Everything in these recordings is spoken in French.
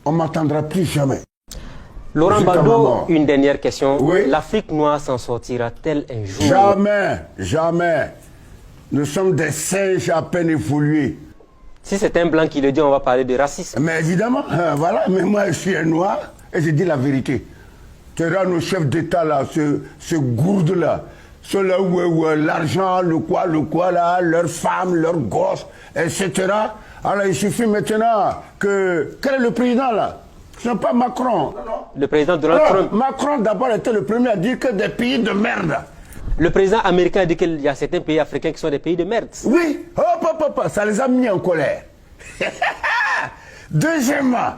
on ne m'entendra plus jamais. Laurent Gbagbo, une dernière question. Oui. L'Afrique noire s'en sortira-t-elle un jour? Jamais, jamais. Nous sommes des singes à peine évolués. Si c'est un blanc qui le dit, on va parler de racisme. Mais évidemment, voilà, mais moi je suis un noir et je dis la vérité. Tu vois nos chefs d'État là, ce gourde là, ceux-là où l'argent, le quoi là, leurs femmes, leurs gosses, etc. Alors il suffit maintenant que... Quel est le président là? Ce n'est pas Macron. Le président Donald Trump. Macron d'abord était le premier à dire que des pays de merde. Le président américain a dit qu'il y a certains pays africains qui sont des pays de merde. Oui, ça les a mis en colère. Deuxièmement,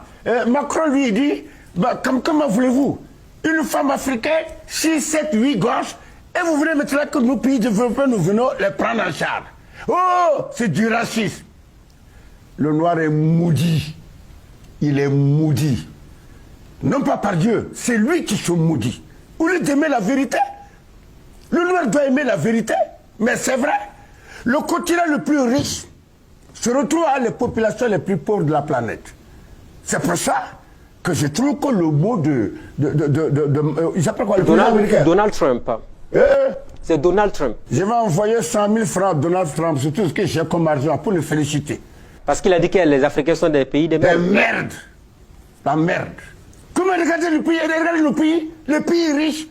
Macron lui dit, bah, comment voulez-vous? Une femme africaine, 6, 7, 8 gosses, et vous voulez maintenant que nos pays développés, nous venons les prendre en charge. Oh, c'est du racisme. Le noir est maudit. Il est maudit. Non pas par Dieu, c'est lui qui se maudit. Au lieu d'aimer la vérité, le noir doit aimer la vérité, mais c'est vrai. Le continent le plus riche se retrouve à les populations les plus pauvres de la planète. C'est pour ça que je trouve que le mot il s'appelle quoi le président américain? Donald Trump. C'est Donald Trump. Je vais envoyer 100 000 francs à Donald Trump sur tout ce que j'ai comme argent pour le féliciter. Parce qu'il a dit que les Africains sont des pays de merde. Des merdes. La merde. Comment regarder le pays? Regardez le pays riche.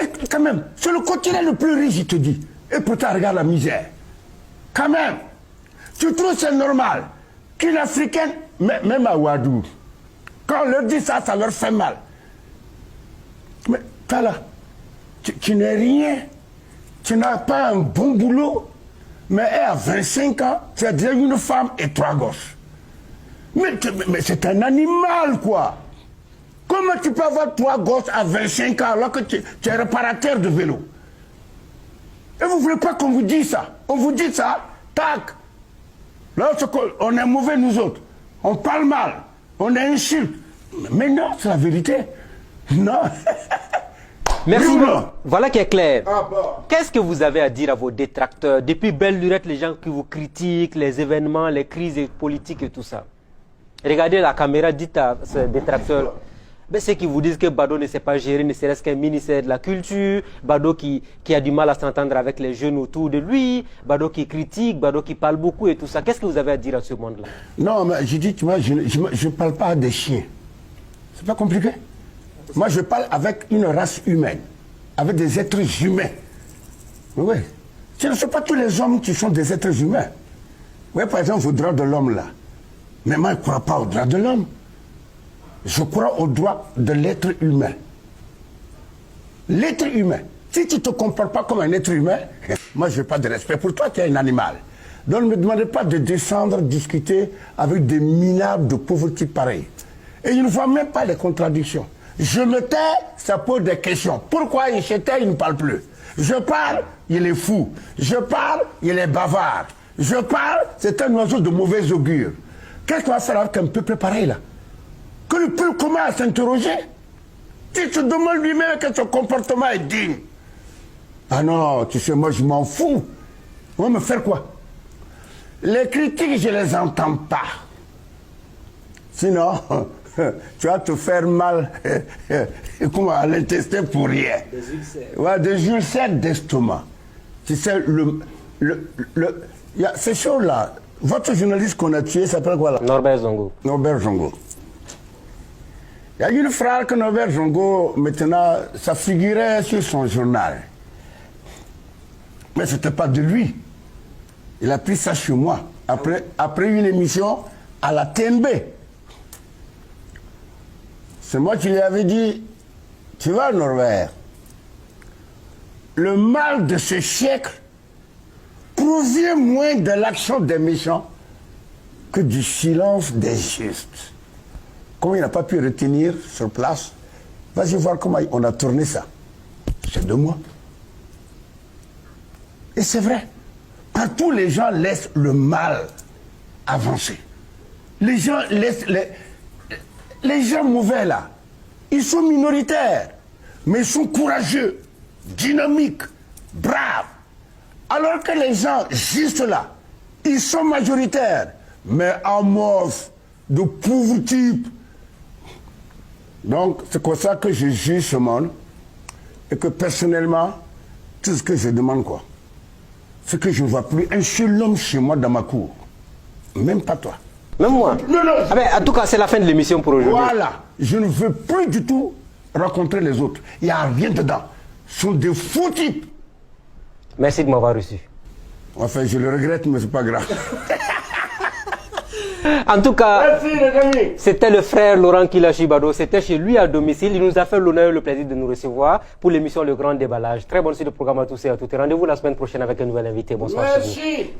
Et quand même, c'est le continent le plus riche, il te dit. Et pourtant, regarde la misère. Quand même, tu trouves c'est normal qu'une Africaine, même à Ouadou, quand on leur dit ça, ça leur fait mal. Mais toi là, tu n'es rien. Tu n'as pas un bon boulot. Mais elle a 25 ans, tu as déjà une femme et 3 gosses. Mais c'est un animal, quoi. Comment tu peux avoir 3 gosses à 25 ans alors que tu es réparateur de vélo? Et vous ne voulez pas qu'on vous dise ça? On vous dit ça, tac. Là, on est mauvais, nous autres. On parle mal, on insulte. Mais non, c'est la vérité. Non. Merci. Voilà qui est clair. Ah bon. Qu'est-ce que vous avez à dire à vos détracteurs? Depuis belle lurette, les gens qui vous critiquent, les événements, les crises politiques et tout ça. Regardez la caméra, dites à ces détracteurs. Ben, ceux qui vous disent que Bado ne sait pas gérer, ne serait-ce qu'un ministère de la culture, Bado qui a du mal à s'entendre avec les jeunes autour de lui, Bado qui critique, Bado qui parle beaucoup et tout ça. Qu'est-ce que vous avez à dire à ce monde-là? Non, mais je dis, moi, je ne parle pas à des chiens. C'est pas compliqué. Moi, je parle avec une race humaine, avec des êtres humains. Oui. Ce ne sont pas tous les hommes qui sont des êtres humains. Oui, par exemple, au droit de l'homme, là. Mais moi, je ne crois pas au droit de l'homme. Je crois au droit de l'être humain. L'être humain. Si tu ne te comportes pas comme un être humain, moi, je n'ai pas de respect pour toi, tu es un animal. Donc, ne me demandez pas de descendre, discuter avec des minables de pauvreté pareils. Et je ne vois même pas les contradictions. Je me tais, ça pose des questions. Pourquoi il se tait, il ne parle plus? Je parle, il est fou. Je parle, il est bavard. Je parle, c'est un oiseau de mauvais augure. Qu'est-ce qu'on va faire avec un peuple pareil là? Que le peuple commence à s'interroger? Tu te demandes lui-même que son comportement est digne. Ah non, tu sais, moi je m'en fous. On va me faire quoi? Les critiques, je les entends pas. Sinon, tu vas te faire mal à l'intestin pour rien. Des ulcères. Ouais, des ulcères d'estomac. Tu sais, ces choses-là, votre journaliste qu'on a tué s'appelle quoi là? Norbert Zongo. Norbert Zongo. Il y a une phrase que Norbert Zongo, maintenant, ça figurait sur son journal. Mais ce n'était pas de lui. Il a pris ça chez moi, après une émission à la TNB. C'est moi qui lui avais dit, tu vois Norbert, le mal de ce siècle provient moins de l'action des méchants que du silence des justes. Comme il n'a pas pu retenir sur place, vas-y voir comment on a tourné ça. C'est 2 mois. Et c'est vrai, partout les gens laissent le mal avancer. Les gens laissent les gens mauvais là, ils sont minoritaires, mais ils sont courageux, dynamiques, braves. Alors que les gens juste là, ils sont majoritaires, mais amorphes, de pauvres types. Donc, c'est comme ça que je juge ce monde. Et que personnellement, tout ce que je demande, quoi, c'est que je ne vois plus un seul homme chez moi dans ma cour. Même pas toi. Même moi. Non, non. Ah ben, en tout cas, c'est la fin de l'émission pour aujourd'hui. Voilà. Je ne veux plus du tout rencontrer les autres. Il n'y a rien dedans. Ce sont des faux types. Merci de m'avoir reçu. Enfin, je le regrette, mais c'est pas grave. En tout cas, Merci les amis. c'était le frère Laurent Kilachibado. C'était chez lui à domicile. Il nous a fait l'honneur et le plaisir de nous recevoir pour l'émission Le Grand Déballage. Très bonne suite de programme à tous et à toutes. Rendez-vous la semaine prochaine avec un nouvel invité. Bonsoir. Merci.